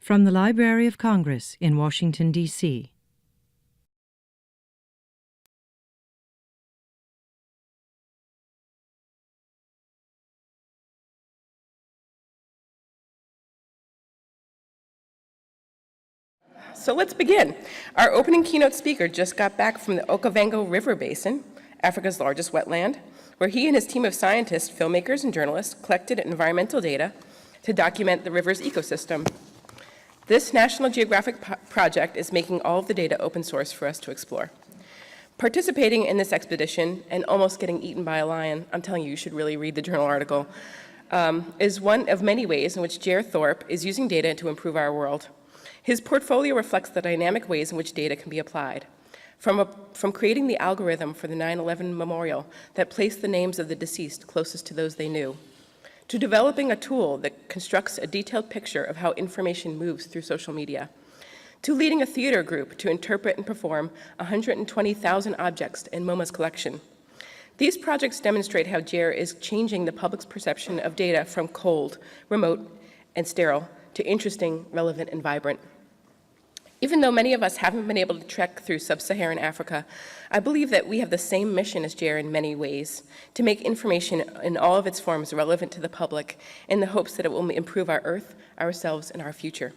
From the Library of Congress in Washington, D.C. So let's begin. Our opening keynote speaker just got back from the Okavango River Basin, Africa's largest wetland, where he and his team of scientists, filmmakers, and journalists collected environmental data to document the river's ecosystem. This National Geographic project is making all of the data open source for us to explore. Participating in this expedition and almost getting eaten by a lion, I'm telling you, you should really read the journal article, is one of many ways in which Jer Thorp is using data to improve our world. His portfolio reflects the dynamic ways in which data can be applied, from creating the algorithm for the 9/11 memorial that placed the names of the deceased closest to those they knew, to developing a tool that constructs a detailed picture of how information moves through social media, to leading a theater group to interpret and perform 120,000 objects in MoMA's collection. These projects demonstrate how Jer is changing the public's perception of data from cold, remote, and sterile to interesting, relevant, and vibrant. Even though many of us haven't been able to trek through sub-Saharan Africa, I believe that we have the same mission as Jer in many ways, to make information in all of its forms relevant to the public in the hopes that it will improve our Earth, ourselves, and our future.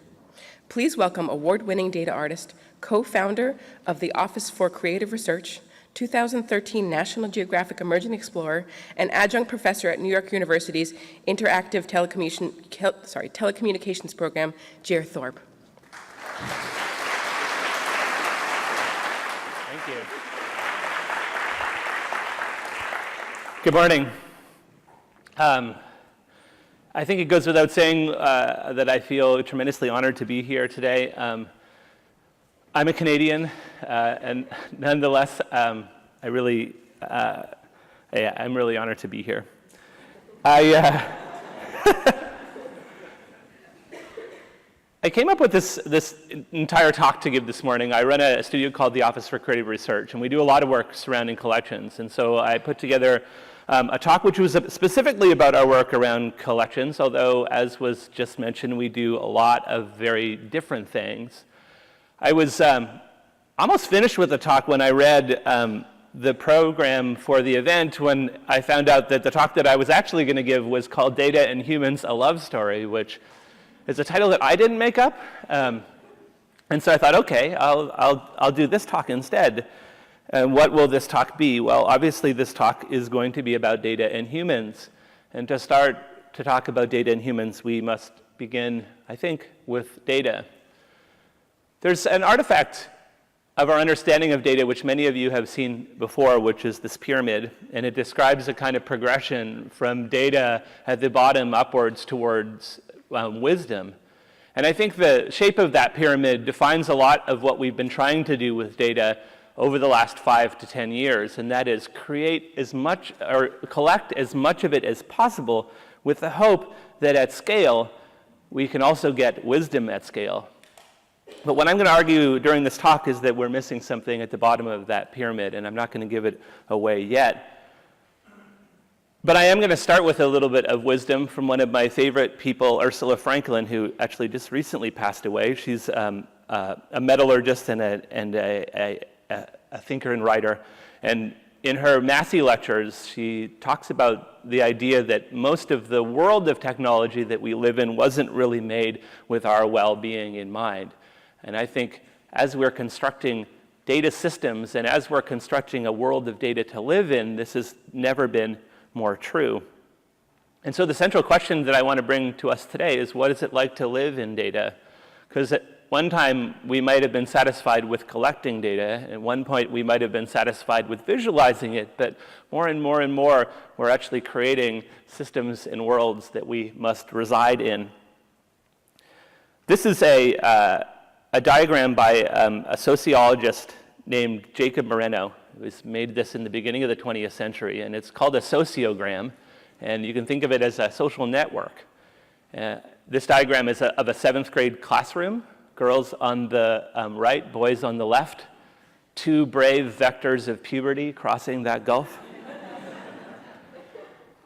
Please welcome award-winning data artist, co-founder of the Office for Creative Research, 2013 National Geographic Emerging Explorer, and adjunct professor at New York University's Interactive Telecommunications Program, Jer Thorp. Thank you. Good morning. I think it goes without saying that I feel tremendously honored to be here today. I'm a Canadian, and nonetheless, I'm really honored to be here. I came up with this entire talk to give this morning. I run a studio called the Office for Creative Research, and we do a lot of work surrounding collections. And so I put together a talk which was specifically about our work around collections, although, as was just mentioned, we do a lot of very different things. I was almost finished with the talk when I read the program for the event, when I found out that the talk that I was actually going to give was called Data and Humans, A Love Story, which is a title that I didn't make up. And so I thought, okay, I'll do this talk instead. And what will this talk be? Well, obviously this talk is going to be about data and humans. And to start to talk about data and humans, we must begin, I think, with data. There's an artifact of our understanding of data which many of you have seen before, which is this pyramid. And it describes a kind of progression from data at the bottom upwards towards wisdom. And I think the shape of that pyramid defines a lot of what we've been trying to do with data over the last 5 to 10 years, and that is create as much, or collect as much of it as possible with the hope that at scale, we can also get wisdom at scale. But what I'm going to argue during this talk is that we're missing something at the bottom of that pyramid, and I'm not going to give it away yet. But I am going to start with a little bit of wisdom from one of my favorite people, Ursula Franklin, who actually just recently passed away. She's a metallurgist and a thinker and writer. And in her Massey lectures, she talks about the idea that most of the world of technology that we live in wasn't really made with our well-being in mind. And I think as we're constructing data systems and as we're constructing a world of data to live in, this has never been more true. And so the central question that I want to bring to us today is, what is it like to live in data? Because at one time we might have been satisfied with collecting data. At one point we might have been satisfied with visualizing it, but more and more and more we're actually creating systems and worlds that we must reside in. This is a diagram by a sociologist named Jacob Moreno. It was made this in the beginning of the 20th century, and it's called a sociogram, and you can think of it as a social network. This diagram is of a 7th grade classroom, girls on the right, boys on the left, 2 brave vectors of puberty crossing that gulf.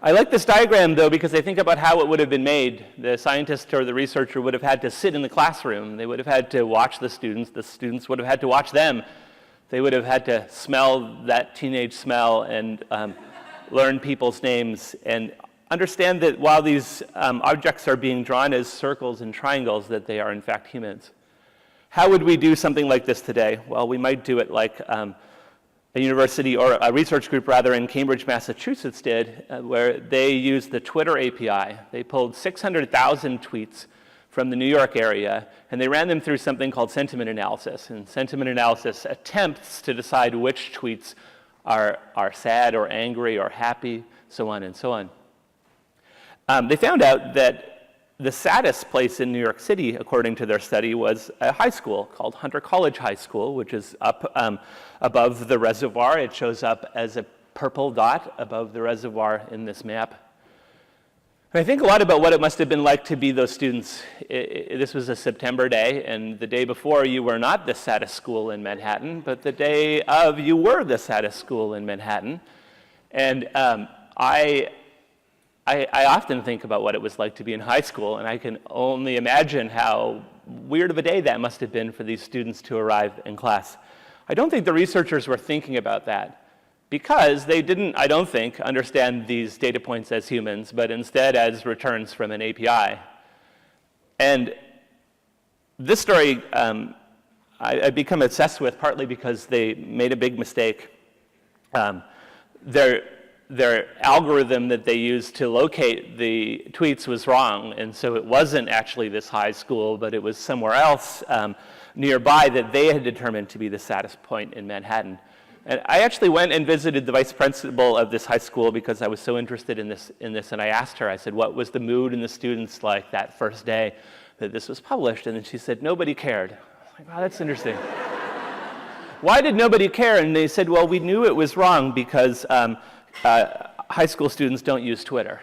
I like this diagram, though, because I think about how it would have been made. The scientist or the researcher would have had to sit in the classroom. They would have had to watch the students would have had to watch them. They would have had to smell that teenage smell and learn people's names and understand that while these objects are being drawn as circles and triangles, that they are in fact humans. How would we do something like this today? Well, we might do it like a university, or a research group rather, in Cambridge, Massachusetts did, where they used the Twitter API. They pulled 600,000 tweets from the New York area, and they ran them through something called sentiment analysis. And sentiment analysis attempts to decide which tweets are sad or angry or happy, so on and so on. They found out that the saddest place in New York City, according to their study, was a high school called Hunter College High School, which is up above the reservoir. It shows up as a purple dot above the reservoir in this map. And I think a lot about what it must have been like to be those students. This was a September day, and the day before you were not the saddest school in Manhattan, but the day of you were the saddest school in Manhattan. And I often think about what it was like to be in high school, and I can only imagine how weird of a day that must have been for these students to arrive in class. I don't think the researchers were thinking about that because they didn't, I don't think, understand these data points as humans, but instead as returns from an API. And this story I've become obsessed with partly because they made a big mistake. Their algorithm that they used to locate the tweets was wrong, and so it wasn't actually this high school, but it was somewhere else nearby that they had determined to be the saddest point in Manhattan. And I actually went and visited the vice principal of this high school because I was so interested in this, and I asked her, I said, what was the mood in the students like that first day that this was published? And then she said, nobody cared. I was like, wow, that's interesting. Why did nobody care? And they said, well, we knew it was wrong because high school students don't use Twitter.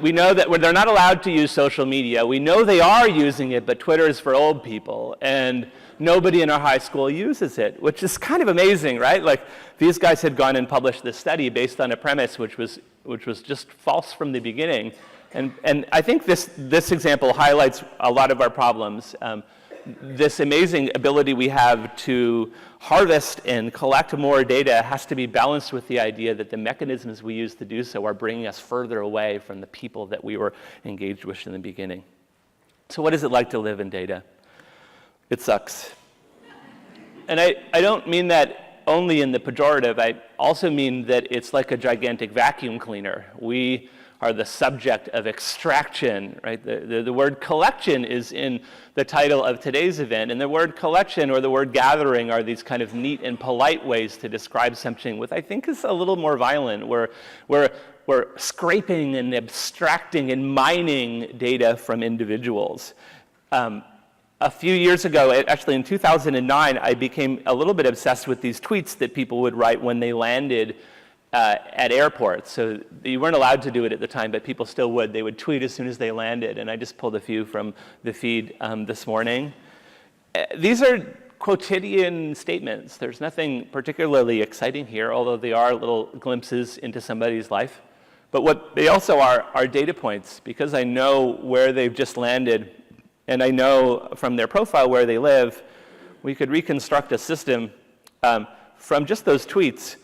We know that they're not allowed to use social media. We know they are using it, but Twitter is for old people, and nobody in our high school uses it, which is kind of amazing, right? Like, these guys had gone and published this study based on a premise which was just false from the beginning. And I think this example highlights a lot of our problems. This amazing ability we have to harvest and collect more data has to be balanced with the idea that the mechanisms we use to do so are bringing us further away from the people that we were engaged with in the beginning. So what is it like to live in data? It sucks. And I don't mean that only in the pejorative. I also mean that it's like a gigantic vacuum cleaner. We are the subject of extraction, right? The word collection is in the title of today's event, and the word collection or the word gathering are these kind of neat and polite ways to describe something, which I think is a little more violent. We're scraping and abstracting and mining data from individuals. A few years ago, actually in 2009, I became a little bit obsessed with these tweets that people would write when they landed at airports. So you weren't allowed to do it at the time, but people still would. They would tweet as soon as they landed, and I just pulled a few from the feed this morning. These are quotidian statements. There's nothing particularly exciting here, although they are little glimpses into somebody's life. But what they also are data points, because I know where they've just landed, and I know from their profile where they live. We could reconstruct a system from just those tweets,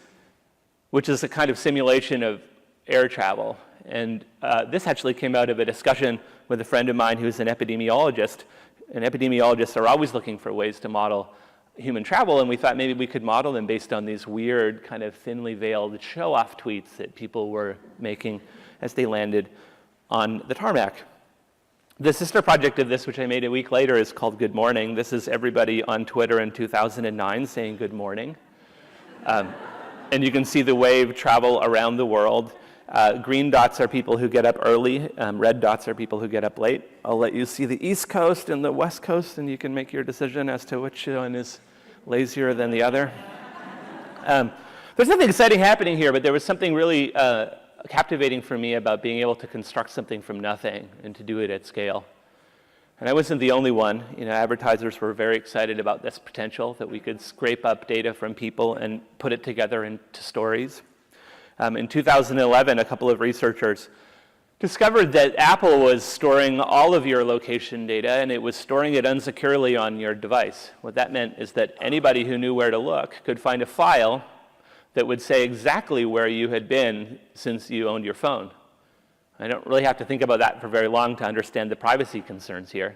which is a kind of simulation of air travel. And this actually came out of a discussion with a friend of mine who's an epidemiologist. And epidemiologists are always looking for ways to model human travel, and we thought maybe we could model them based on these weird, kind of thinly veiled show-off tweets that people were making as they landed on the tarmac. The sister project of this, which I made a week later, is called Good Morning. This is everybody on Twitter in 2009 saying good morning. And you can see the wave travel around the world. Green dots are people who get up early. Red dots are people who get up late. I'll let you see the East Coast and the West Coast, and you can make your decision as to which one is lazier than the other. There's nothing exciting happening here, but there was something really captivating for me about being able to construct something from nothing and to do it at scale. And I wasn't the only one. You know, advertisers were very excited about this potential, that we could scrape up data from people and put it together into stories. In 2011, a couple of researchers discovered that Apple was storing all of your location data, and it was storing it unsecurely on your device. What that meant is that anybody who knew where to look could find a file that would say exactly where you had been since you owned your phone. I don't really have to think about that for very long to understand the privacy concerns here.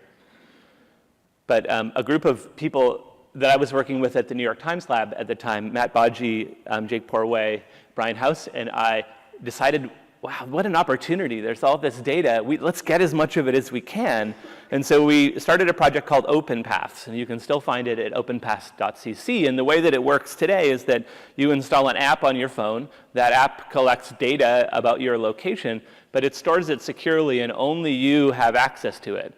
But a group of people that I was working with at the New York Times lab at the time, Matt Baji, Jake Porway, Brian House, and I decided, wow, what an opportunity. There's all this data. Let's get as much of it as we can. And so we started a project called OpenPaths, and you can still find it at openpaths.cc. And the way that it works today is that you install an app on your phone. That app collects data about your location, but it stores it securely, and only you have access to it.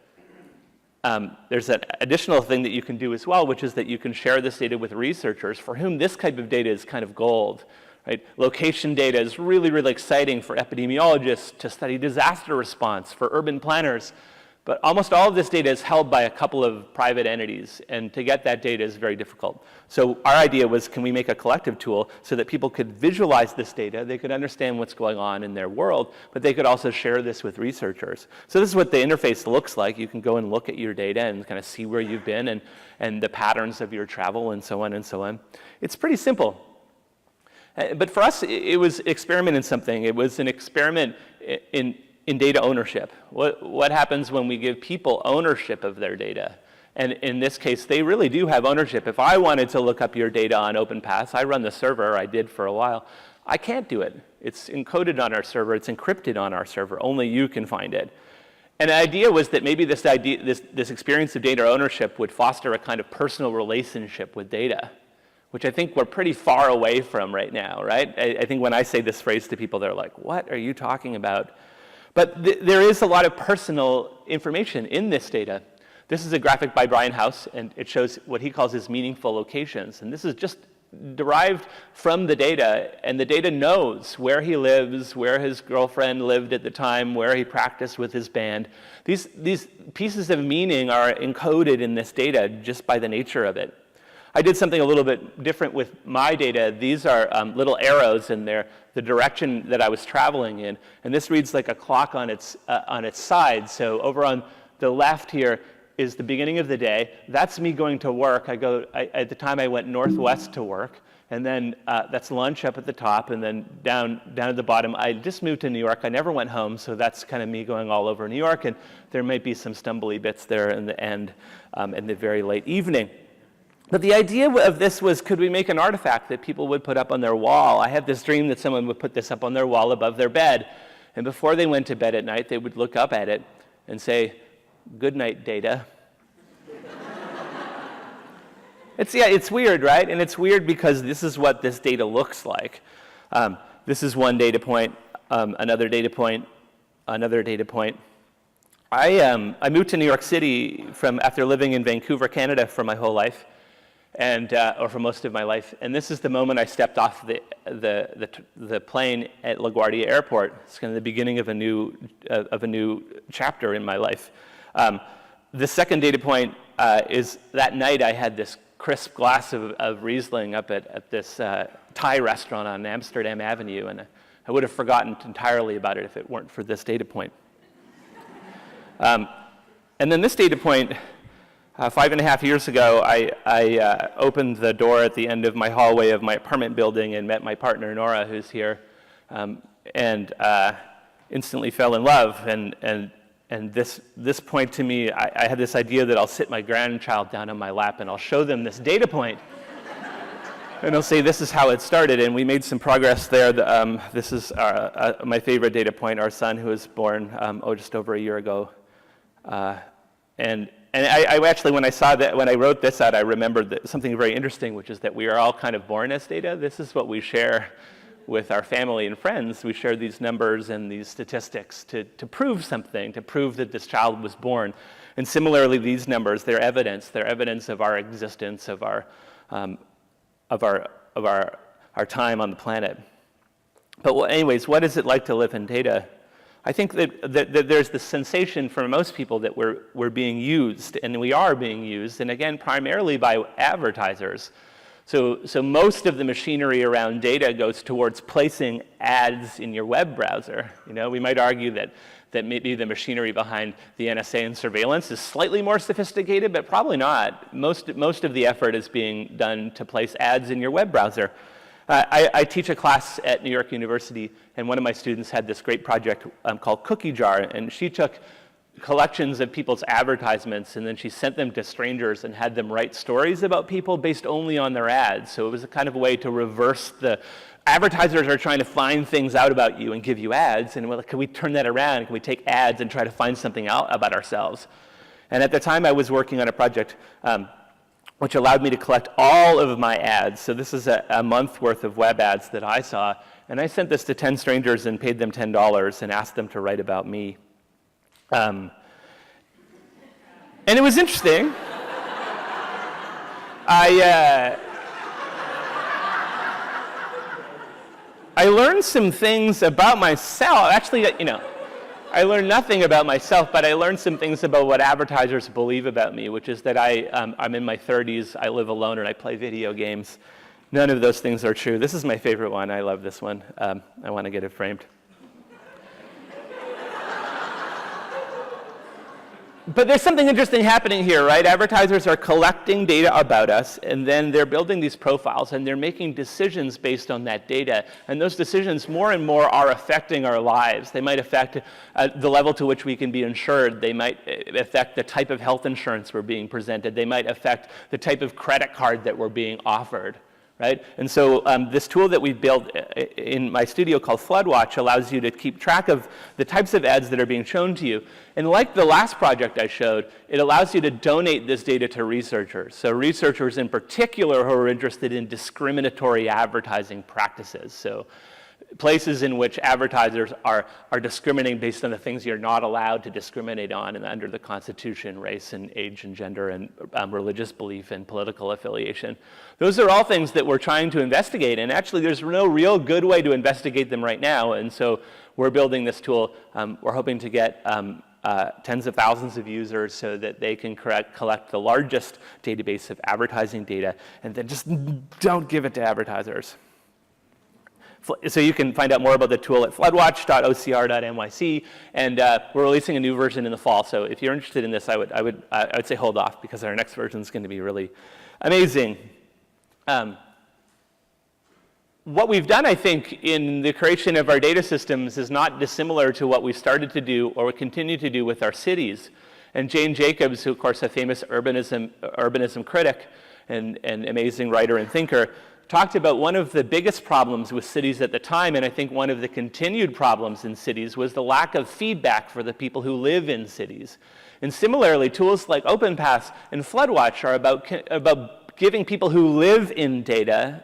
There's an additional thing that you can do as well, which is that you can share this data with researchers for whom this type of data is kind of gold. Right? Location data is really, really exciting for epidemiologists to study disaster response, for urban planners. But almost all of this data is held by a couple of private entities, and to get that data is very difficult. So our idea was, can we make a collective tool so that people could visualize this data, they could understand what's going on in their world, but they could also share this with researchers. So this is what the interface looks like. You can go and look at your data and kind of see where you've been and the patterns of your travel and so on and so on. It's pretty simple. But for us, it was an experiment in something. It was an experiment in data ownership. What happens when we give people ownership of their data? And in this case, they really do have ownership. If I wanted to look up your data on OpenPaths, I run the server, I did for a while. I can't do it. It's encoded on our server, it's encrypted on our server. Only you can find it. And the idea was that maybe this experience of data ownership would foster a kind of personal relationship with data, which I think we're pretty far away from right now, right? I think when I say this phrase to people, they're like, what are you talking about? But there is a lot of personal information in this data. This is a graphic by Brian House, and it shows what he calls his meaningful locations. And this is just derived from the data, and the data knows where he lives, where his girlfriend lived at the time, where he practiced with his band. These pieces of meaning are encoded in this data just by the nature of it. I did something a little bit different with my data. These are little arrows, and they're the direction that I was traveling in. And this reads like a clock on its side. So over on the left here is the beginning of the day. That's me going to work. At the time I went northwest to work. And then that's lunch up at the top, and then down at the bottom. I just moved to New York. I never went home, so that's kind of me going all over New York. And there might be some stumbly bits there in the end, in the very late evening. But the idea of this was, could we make an artifact that people would put up on their wall? I had this dream that someone would put this up on their wall above their bed. And before they went to bed at night, they would look up at it and say, "Good night, data." It's weird, right? And it's weird because this is what this data looks like. This is one data point, another data point, another data point. I moved to New York City after living in Vancouver, Canada for my whole life. Or for most of my life, and this is the moment I stepped off the plane at LaGuardia Airport. It's kind of the beginning of a new chapter in my life. The second data point is that night I had this crisp glass of Riesling up at this Thai restaurant on Amsterdam Avenue, and I would have forgotten entirely about it if it weren't for this data point. And then this data point. 5.5 years ago, I opened the door at the end of my hallway of my apartment building and met my partner, Nora, who's here, and instantly fell in love. And this point to me, I had this idea that I'll sit my grandchild down on my lap and I'll show them this data point. And I'll say, this is how it started. And we made some progress there. This is my favorite data point, our son, who was born just over a year ago. And I actually, when I wrote this out, I remembered something very interesting, which is that we are all kind of born as data. This is what we share with our family and friends. We share these numbers and these statistics to prove something, to prove that this child was born. And similarly, these numbers, they're evidence. They're evidence of our existence, of our time on the planet. But anyways, what is it like to live in data? I think that there's the sensation for most people that we're being used, and we are being used, and again, primarily by advertisers. So most of the machinery around data goes towards placing ads in your web browser. We might argue that maybe the machinery behind the NSA and surveillance is slightly more sophisticated, but probably not. Most of the effort is being done to place ads in your web browser. I teach a class at New York University, and one of my students had this great project called Cookie Jar, and she took collections of people's advertisements, and then she sent them to strangers and had them write stories about people based only on their ads. So it was a kind of a way to reverse the advertisers are trying to find things out about you and give you ads, and well, can we turn that around? Can we take ads and try to find something out about ourselves? And at the time I was working on a project which allowed me to collect all of my ads. So this is a month worth of web ads that I saw, and I sent this to 10 strangers and paid them $10 and asked them to write about me. And it was interesting. I learned some things about myself. Actually, I learned nothing about myself, but I learned some things about what advertisers believe about me, which is that I'm in my 30s, I live alone, and I play video games. None of those things are true. This is my favorite one. I love this one. I want to get it framed. But there's something interesting happening here, right? Advertisers are collecting data about us, and then they're building these profiles, and they're making decisions based on that data. And those decisions, more and more, are affecting our lives. They might affect the level to which we can be insured. They might affect the type of health insurance we're being presented. They might affect the type of credit card that we're being offered. Right? And so this tool that we've built in my studio called FloodWatch allows you to keep track of the types of ads that are being shown to you. And like the last project I showed, it allows you to donate this data to researchers. So researchers in particular who are interested in discriminatory advertising practices. So places in which advertisers are discriminating based on the things you're not allowed to discriminate on and under the Constitution, race and age and gender and religious belief and political affiliation. Those are all things that we're trying to investigate, and actually there's no real good way to investigate them right now, and so we're building this tool. We're hoping to get tens of thousands of users so that they can collect the largest database of advertising data, and then just don't give it to advertisers. So you can find out more about the tool at floodwatch.ocr.nyc, and we're releasing a new version in the fall. So if you're interested in this, I would say hold off, because our next version is going to be really amazing. What we've done, I think, in the creation of our data systems is not dissimilar to what we started to do or continue to do with our cities. And Jane Jacobs, who of course a famous urbanism critic and amazing writer and thinker, talked about one of the biggest problems with cities at the time, and I think one of the continued problems in cities, was the lack of feedback for the people who live in cities. And similarly, tools like OpenPath and FloodWatch are about giving people who live in data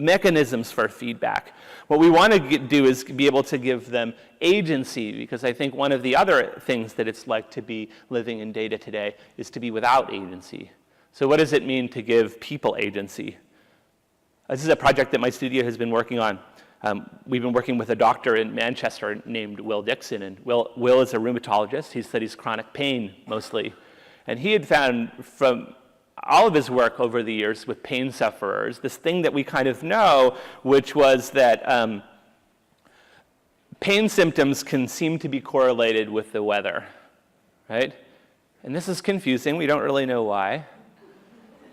mechanisms for feedback. What we want to do is be able to give them agency, because I think one of the other things that it's like to be living in data today is to be without agency. So what does it mean to give people agency? This is a project that my studio has been working on. We've been working with a doctor in Manchester named Will Dixon, and Will is a rheumatologist. He studies chronic pain mostly. And he had found from all of his work over the years with pain sufferers this thing that we kind of know, which was that pain symptoms can seem to be correlated with the weather, right? And this is confusing. We don't really know why.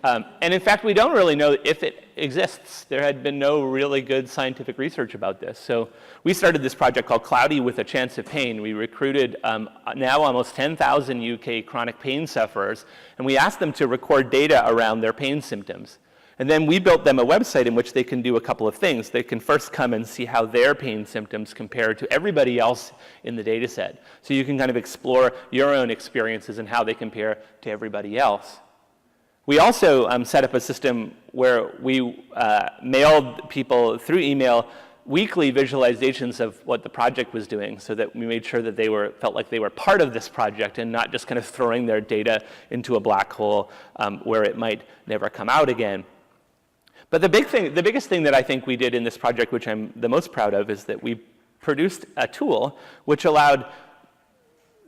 And in fact, we don't really know if it exists. There had been no really good scientific research about this. So we started this project called Cloudy with a Chance of Pain. We recruited now almost 10,000 UK chronic pain sufferers, and we asked them to record data around their pain symptoms. And then we built them a website in which they can do a couple of things. They can first come and see how their pain symptoms compare to everybody else in the data set. So you can kind of explore your own experiences and how they compare to everybody else. We also set up a system where we mailed people through email weekly visualizations of what the project was doing, so that we made sure that they felt like they were part of this project and not just kind of throwing their data into a black hole where it might never come out again. But the biggest thing that I think we did in this project, which I'm the most proud of, is that we produced a tool which allowed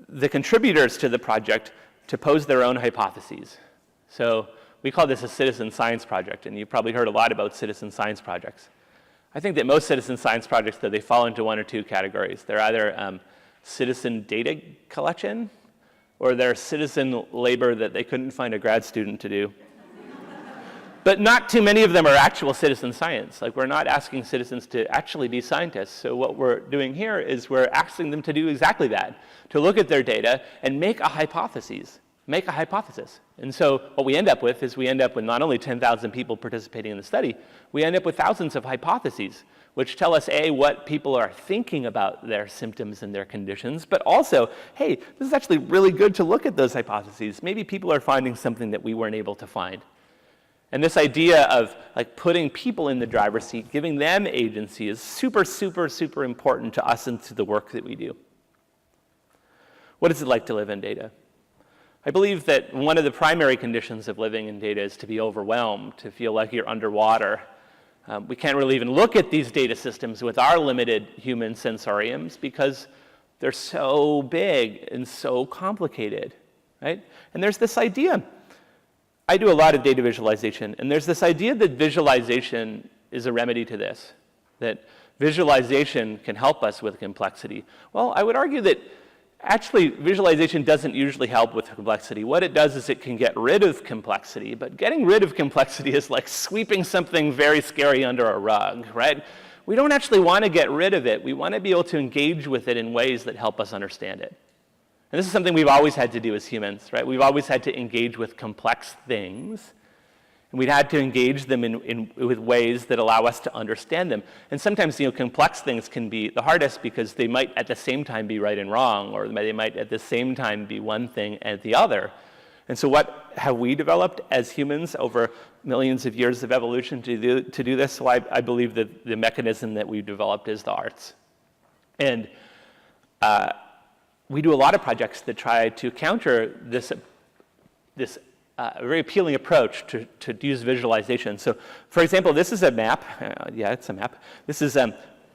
the contributors to the project to pose their own hypotheses. So We call this a citizen science project, and you've probably heard a lot about citizen science projects. I think that most citizen science projects, though, they fall into one or two categories. They're either citizen data collection, or they're citizen labor that they couldn't find a grad student to do. But not too many of them are actual citizen science. Like, we're not asking citizens to actually be scientists. So what we're doing here is we're asking them to do exactly that, to look at their data and make a hypothesis. And so what we end up with is we end up with not only 10,000 people participating in the study, we end up with thousands of hypotheses, which tell us, A, what people are thinking about their symptoms and their conditions, but also, hey, this is actually really good to look at those hypotheses. Maybe people are finding something that we weren't able to find. And this idea of like putting people in the driver's seat, giving them agency, is super, super, super important to us and to the work that we do. What is it like to live in data? I believe that one of the primary conditions of living in data is to be overwhelmed, to feel like you're underwater. We can't really even look at these data systems with our limited human sensoriums because they're so big and so complicated, right? And there's this idea. I do a lot of data visualization, and there's this idea that visualization is a remedy to this, that visualization can help us with complexity. Well, I would argue that actually, visualization doesn't usually help with complexity. What it does is it can get rid of complexity, but getting rid of complexity is like sweeping something very scary under a rug, right? We don't actually want to get rid of it. We want to be able to engage with it in ways that help us understand it. And this is something we've always had to do as humans, right? We've always had to engage with complex things, and we've had to engage them with ways that allow us to understand them. And sometimes, complex things can be the hardest because they might at the same time be right and wrong, or they might at the same time be one thing and the other. And so what have we developed as humans over millions of years of evolution to do this? So I believe that the mechanism that we've developed is the arts. And we do a lot of projects that try to counter this very appealing approach to use visualization. So, for example, this is a map. Yeah, it's a map. This is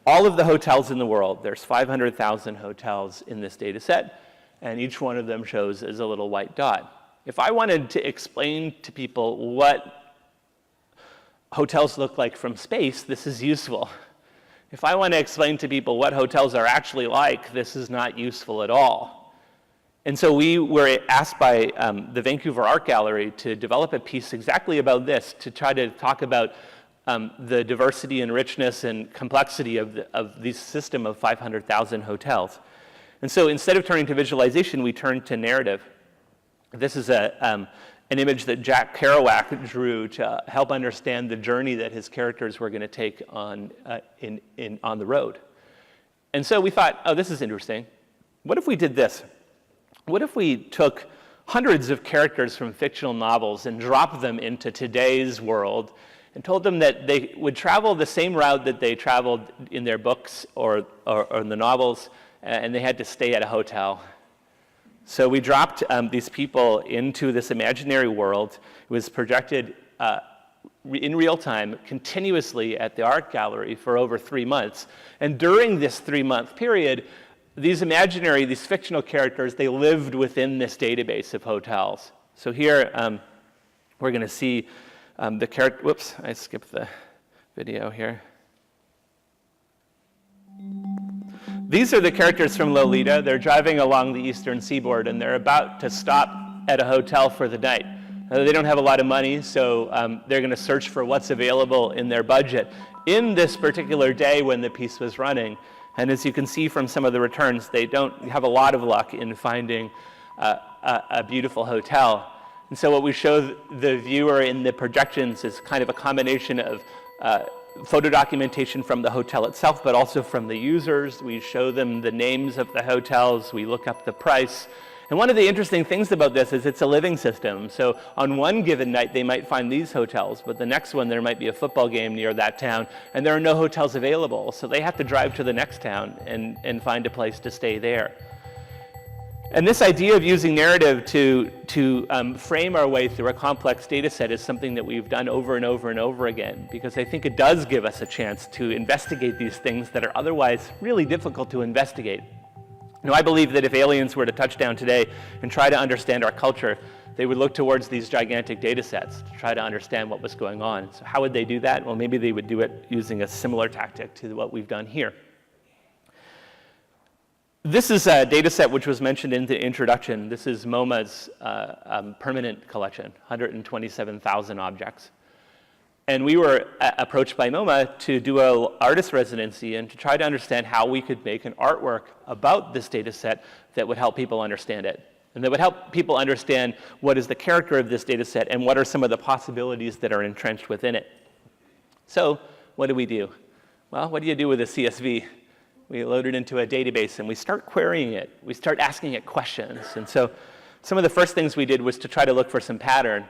all of the hotels in the world. There's 500,000 hotels in this data set, and each one of them shows as a little white dot. If I wanted to explain to people what hotels look like from space, this is useful. If I want to explain to people what hotels are actually like, this is not useful at all. And so we were asked by the Vancouver Art Gallery to develop a piece exactly about this, to try to talk about the diversity and richness and complexity of this system of 500,000 hotels. And so instead of turning to visualization, we turned to narrative. This is an image that Jack Kerouac drew to help understand the journey that his characters were going to take on the road. And so we thought, oh, this is interesting. What if we did this? What if we took hundreds of characters from fictional novels and dropped them into today's world and told them that they would travel the same route that they traveled in their books or in the novels, and they had to stay at a hotel? So we dropped these people into this imaginary world. It was projected in real time, continuously at the art gallery for over 3 months. And during this 3-month period, these fictional characters, they lived within this database of hotels. So here, we're going to see the character. Whoops, I skipped the video here. These are the characters from Lolita. They're driving along the eastern seaboard, and they're about to stop at a hotel for the night. They don't have a lot of money, so they're going to search for what's available in their budget in this particular day when the piece was running. And as you can see from some of the returns, they don't have a lot of luck in finding a beautiful hotel. And so what we show the viewer in the projections is kind of a combination of photo documentation from the hotel itself, but also from the users. We show them the names of the hotels. We look up the price. And one of the interesting things about this is it's a living system. So on one given night, they might find these hotels, but the next one, there might be a football game near that town, and there are no hotels available. So they have to drive to the next town and find a place to stay there. And this idea of using narrative to frame our way through a complex data set is something that we've done over and over and over again, because I think it does give us a chance to investigate these things that are otherwise really difficult to investigate. I believe that if aliens were to touch down today and try to understand our culture, they would look towards these gigantic data sets to try to understand what was going on. So how would they do that? Well, maybe they would do it using a similar tactic to what we've done here. This is a data set which was mentioned in the introduction. This is MoMA's permanent collection, 127,000 objects. And we were approached by MoMA to do an artist residency and to try to understand how we could make an artwork about this data set that would help people understand it. And that would help people understand what is the character of this data set and what are some of the possibilities that are entrenched within it. So what do we do? Well, what do you do with a CSV? We load it into a database and we start querying it. We start asking it questions. And so some of the first things we did was to try to look for some pattern.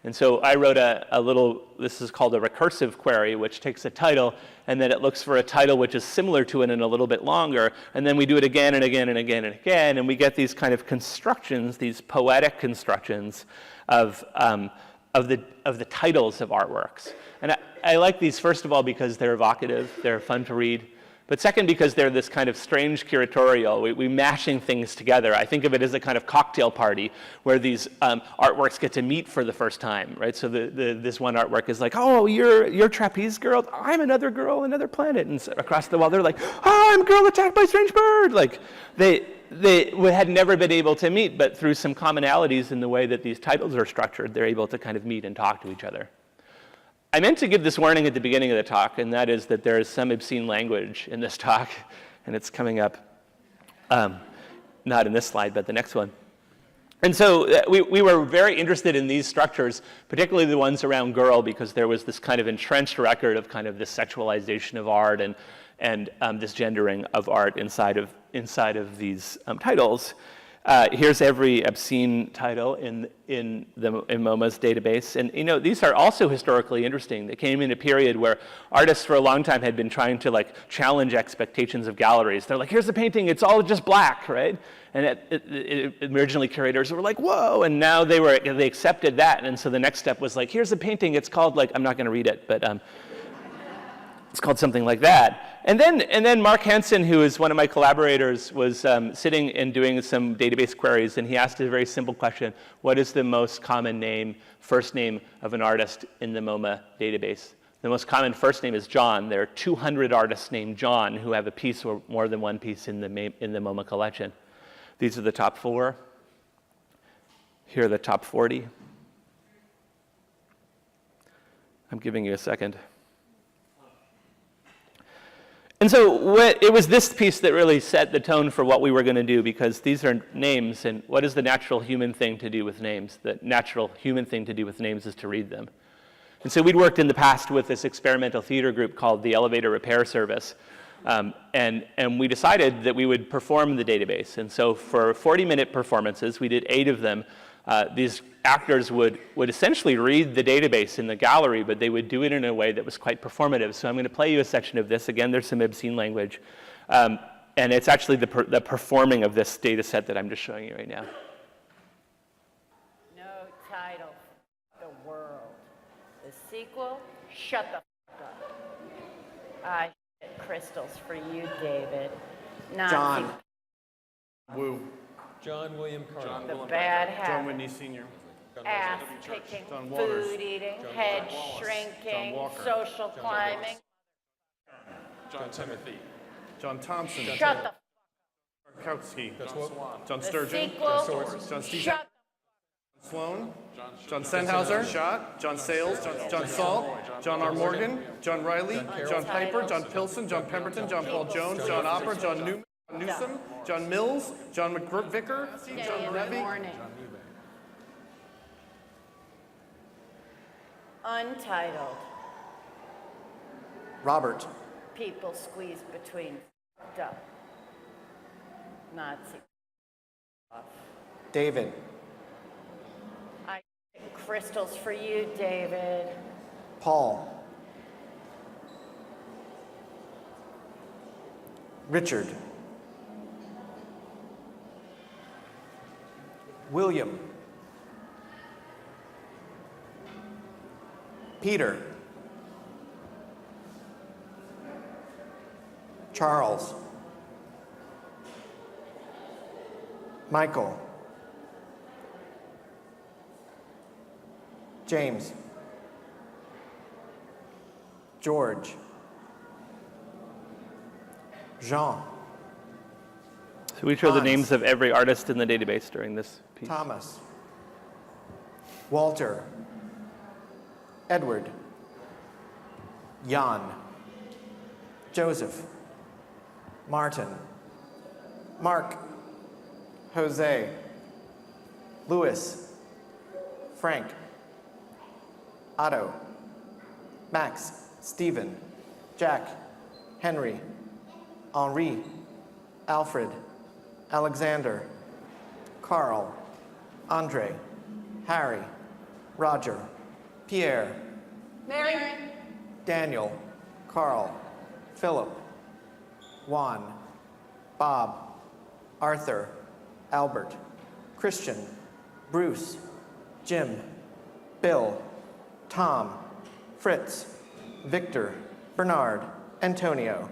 And so I wrote a little, this is called a recursive query, which takes a title, and then it looks for a title which is similar to it and a little bit longer, and then we do it again and again and again and again, and we get these kind of constructions, these poetic constructions of the titles of artworks. And I like these, first of all, because they're evocative, they're fun to read. But second, because they're this kind of strange curatorial, we mashing things together. I think of it as a kind of cocktail party where these artworks get to meet for the first time, right? So this one artwork is like, oh, you're trapeze girl, I'm another girl, another planet. And so across the wall, they're like, oh, I'm a girl attacked by a strange bird. Like, they had never been able to meet, but through some commonalities in the way that these titles are structured, they're able to kind of meet and talk to each other. I meant to give this warning at the beginning of the talk, and that is that there is some obscene language in this talk, and it's coming up, not in this slide, but the next one. And so we were very interested in these structures, particularly the ones around girl, because there was this kind of entrenched record of kind of this sexualization of art and this gendering of art inside of these titles. Here's every obscene title in MoMA's database. And these are also historically interesting. They came in a period where artists for a long time had been trying to challenge expectations of galleries. They're like, here's the painting, it's all just black, right? And originally curators were like, whoa, and now they accepted that. And so the next step was like, here's a painting, it's called I'm not gonna read it, but it's called something like that. And then Mark Hansen, who is one of my collaborators, was sitting and doing some database queries, and he asked a very simple question: what is the most common first name of an artist in the MoMA database? The most common first name is John. There are 200 artists named John who have a piece or more than one piece in the MoMA collection. These are the top 4. Here are the top 40. I'm giving you a second. And so it was this piece that really set the tone for what we were going to do, because these are names, and what is the natural human thing to do with names? The natural human thing to do with names is to read them. And so we'd worked in the past with this experimental theater group called the Elevator Repair Service, and we decided that we would perform the database. And so for 40-minute performances, we did 8 of them. These actors would essentially read the database in the gallery, but they would do it in a way that was quite performative. So I'm going to play you a section of this. Again, there's some obscene language. And it's actually the performing of this data set that I'm just showing you right now. No title, the world. The sequel, shut the up. I shit crystals for you, David. John. Woo. John William Carr. The bad John habit. Whitney Sr. Ass picking, John Waters. food eating, John head Wallace. shrinking, John Walker. social climbing. John Timothy. John Thompson. Shut the Tarkowski. John The Sturgeon. sequel, John Steve. shut Sloan. John Sennhauser. Shot. John Sales. John Salt. John R. Morgan. John Riley. John Piper. John Pilson. John Pemberton. John Paul Jones. John Opera. John Newman. Newsom. John Mills. John McVicker. John in the Levy. morning. Untitled. Robert. People squeeze between duh. Nazi. David. I crystals for you, David. Paul. Richard. William. Peter. Charles. Michael. James, George, Jean, So we show the Hans. names of every artist in the database during this piece. Thomas, Walter, Edward, Jan, Joseph, Martin, Mark, Jose, Louis, Frank, Otto, Max, Stephen, Jack, Henry, Henri, Alfred, Alexander, Carl, Andre, Harry, Roger, Pierre, Mary, Daniel, Carl, Philip, Juan, Bob, Arthur, Albert, Christian, Bruce, Jim, Bill, Tom, Fritz, Victor, Bernard, Antonio,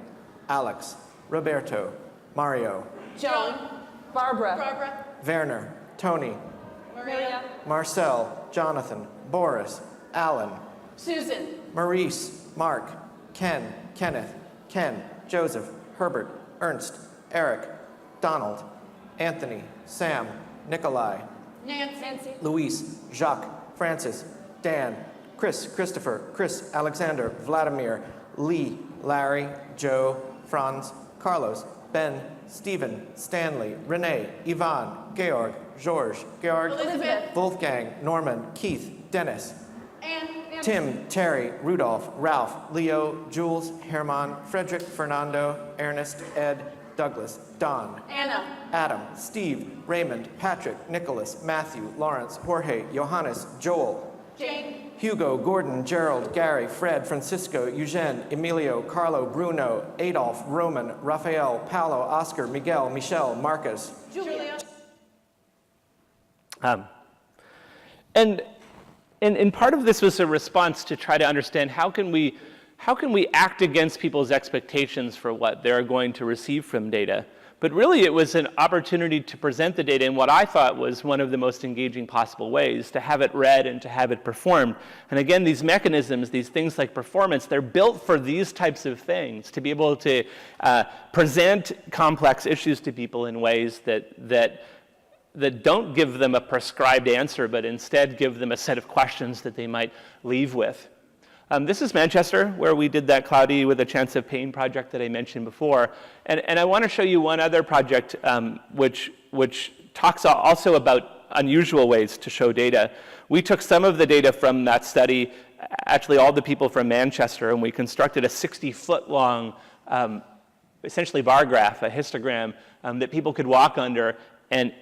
Alex, Roberto, Mario, Joan, Barbara, Werner, Tony, Maria, Marcel, Jonathan, Boris, Alan, Susan, Maurice, Mark, Ken, Kenneth, Ken, Joseph, Herbert, Ernst, Eric, Donald, Anthony, Sam, Nikolai, Nancy, Luis, Jacques, Francis, Dan, Chris, Christopher, Chris, Alexander, Vladimir, Lee, Larry, Joe, Franz, Carlos, Ben, Stephen, Stanley, Renee, Ivan, Georg, George, Georg, Elizabeth, Wolfgang, Norman, Keith, Dennis, Anne, Tim, Terry, Rudolph, Ralph, Leo, Jules, Herman, Frederick, Fernando, Ernest, Ed, Douglas, Don, Anna, Adam, Steve, Raymond, Patrick, Nicholas, Matthew, Lawrence, Jorge, Johannes, Joel, Jane, Hugo, Gordon, Gerald, Gary, Fred, Francisco, Eugene, Emilio, Carlo, Bruno, Adolf, Roman, Raphael, Paolo, Oscar, Miguel, Michelle, Marcus. Julia, And part of this was a response to try to understand how can we act against people's expectations for what they're going to receive from data. But really it was an opportunity to present the data in what I thought was one of the most engaging possible ways, to have it read and to have it performed. And again, these mechanisms, these things like performance, they're built for these types of things, to be able to present complex issues to people in ways that don't give them a prescribed answer, but instead give them a set of questions that they might leave with. This is Manchester, where we did that Cloudy with a Chance of Pain project that I mentioned before. And I want to show you one other project which talks also about unusual ways to show data. We took some of the data from that study, actually all the people from Manchester, and we constructed a 60-foot-long, essentially bar graph, a histogram, that people could walk under and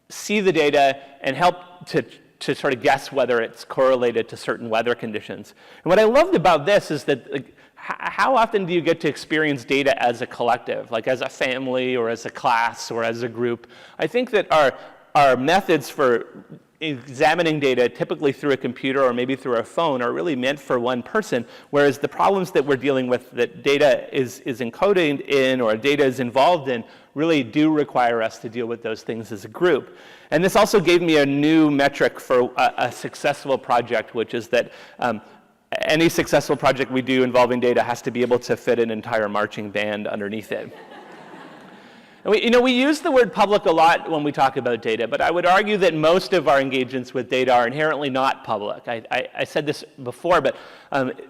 see the data and help to sort of guess whether it's correlated to certain weather conditions. And what I loved about this is that how often do you get to experience data as a collective, like as a family or as a class or as a group? I think that our methods for examining data, typically through a computer or maybe through a phone, are really meant for one person, whereas the problems that we're dealing with that data is encoded in or data is involved in really do require us to deal with those things as a group. And this also gave me a new metric for a successful project, which is that any successful project we do involving data has to be able to fit an entire marching band underneath it. And we use the word public a lot when we talk about data, but I would argue that most of our engagements with data are inherently not public. I said this before, but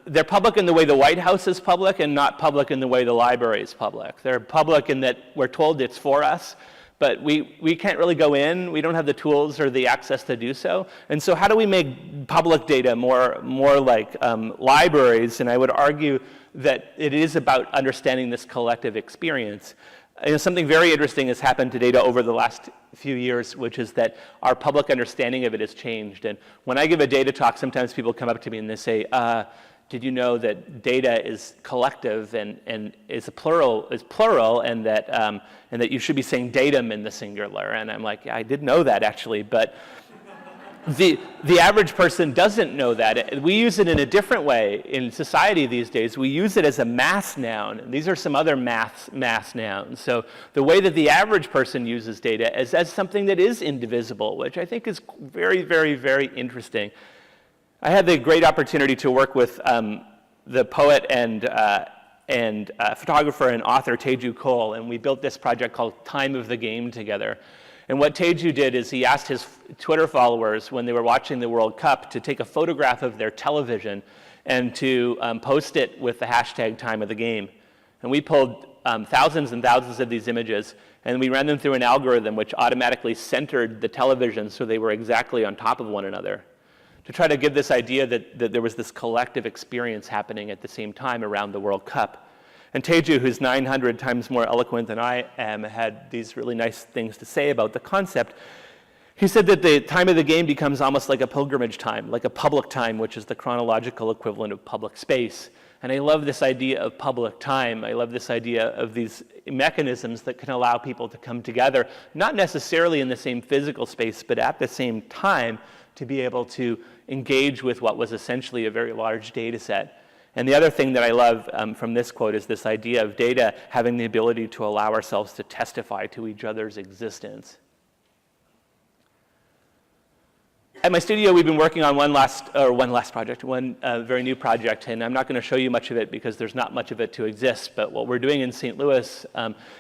they're public in the way the White House is public and not public in the way the library is public. They're public in that we're told it's for us, but we can't really go in. We don't have the tools or the access to do so. And so how do we make public data more like libraries? And I would argue that it is about understanding this collective experience. Something very interesting has happened to data over the last few years, which is that our public understanding of it has changed. And when I give a data talk, sometimes people come up to me and they say, did you know that data is collective and is plural, and that you should be saying datum in the singular? And I'm like, yeah, I did know that actually, but The average person doesn't know that. We use it in a different way in society these days. We use it as a mass noun. These are some other mass nouns. So the way that the average person uses data is as something that is indivisible, which I think is very, very, very interesting. I had the great opportunity to work with the poet and photographer and author Teju Cole, and we built this project called Time of the Game together. And what Teju did is he asked his Twitter followers when they were watching the World Cup to take a photograph of their television and to post it with the hashtag Time of the Game. And we pulled thousands and thousands of these images, and we ran them through an algorithm which automatically centered the television so they were exactly on top of one another, to try to give this idea that there was this collective experience happening at the same time around the World Cup. And Teju, who's 900 times more eloquent than I am, had these really nice things to say about the concept. He said that the time of the game becomes almost like a pilgrimage time, like a public time, which is the chronological equivalent of public space. And I love this idea of public time. I love this idea of these mechanisms that can allow people to come together, not necessarily in the same physical space, but at the same time to be able to engage with what was essentially a very large data set. And the other thing that I love from this quote is this idea of data having the very to allow ourselves to testify to each other's existence. At my studio, we've been working on one very new project, and I'm not going to show you much of it because there's not much of it to exist, but what we're doing in St. Louis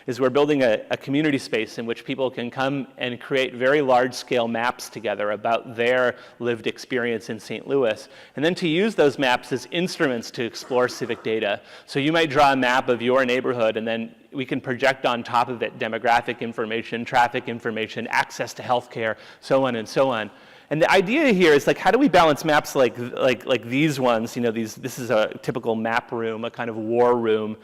is we're building a community space in which people can come and create very large-scale maps together about their lived experience in St. Louis, and then to use those maps as instruments to explore civic data. So you might draw a map of your neighborhood, and then we can project on top of it demographic information, traffic information, access to healthcare, so on and so on. And the idea here is, like, how do we balance maps like these ones? You know, this is a typical map room, a kind of war room,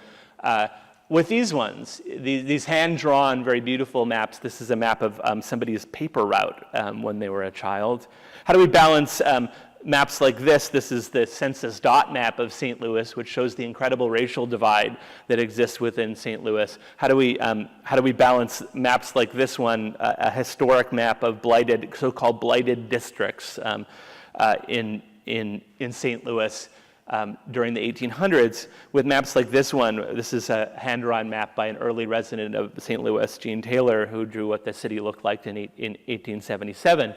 with these ones, these hand-drawn, very beautiful maps. This is a map of somebody's paper route when they were a child. How do we balance maps like this? This is the census dot map of St. Louis, which shows the incredible racial divide that exists within St. Louis. How do we balance maps like this one, a historic map of blighted, so-called blighted districts in St. Louis during the 1800s, with maps like this one? This is a hand-drawn map by an early resident of St. Louis, Gene Taylor, who drew what the city looked like in 1877.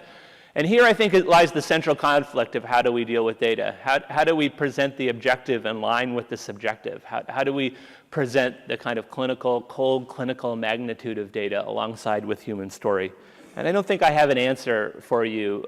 And here I think it lies the central conflict of how do we deal with data? How do we present the objective in line with the subjective? How do we present the kind of cold clinical magnitude of data alongside with human story? And I don't think I have an answer for you,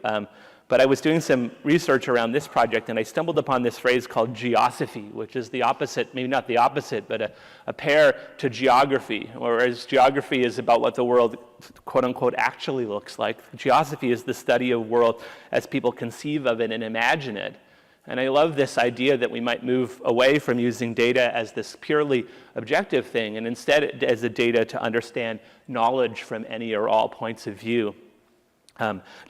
but I was doing some research around this project, and I stumbled upon this phrase called geosophy, which is the opposite, maybe not the opposite, but a pair to geography. Whereas geography is about what the world, quote unquote, actually looks like, geosophy is the study of the world as people conceive of it and imagine it. And I love this idea that we might move away from using data as this purely objective thing, and instead as a data to understand knowledge from any or all points of view.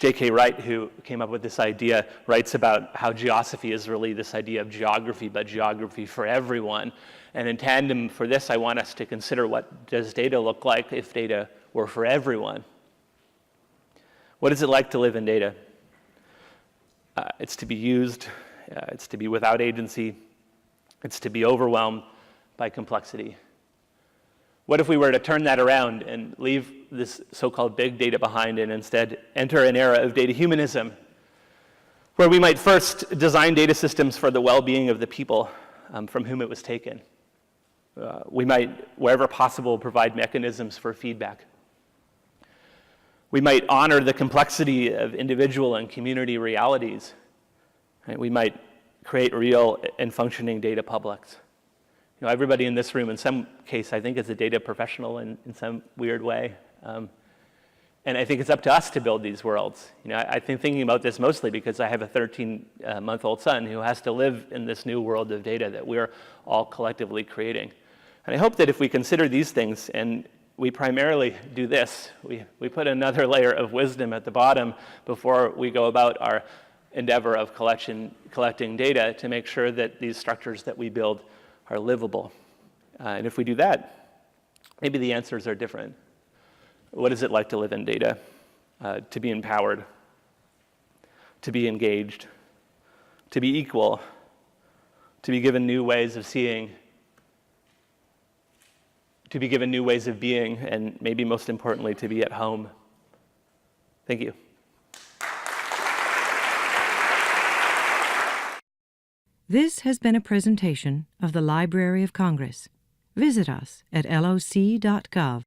J.K. Wright, who came up with this idea, writes about how geosophy is really this idea of geography, but geography for everyone. And in tandem for this, I want us to consider, what does data look like if data were for everyone? What is it like to live in data? It's to be used, it's to be without agency, it's to be overwhelmed by complexity. What if we were to turn that around and leave this so-called big data behind and instead enter an era of data humanism, where we might first design data systems for the well-being of the people from whom it was taken? We might, wherever possible, provide mechanisms for feedback. We might honor the complexity of individual and community realities. Right? We might create real and functioning data publics. You know, everybody in this room, in some case, I think is a data professional in some weird way. And I think it's up to us to build these worlds. You know, I've been thinking about this mostly because I have a 13-month-old son who has to live in this new world of data that we're all collectively creating. And I hope that if we consider these things, and we primarily do this, we put another layer of wisdom at the bottom before we go about our endeavor of collecting data to make sure that these structures that we build are livable. And if we do that, maybe the answers are different. What is it like to live in data, to be empowered? to be engaged, to be equal, to be given new ways of seeing, to be given new ways of being, and maybe most importantly, to be at home. Thank you. This has been a presentation of the Library of Congress. Visit us at loc.gov.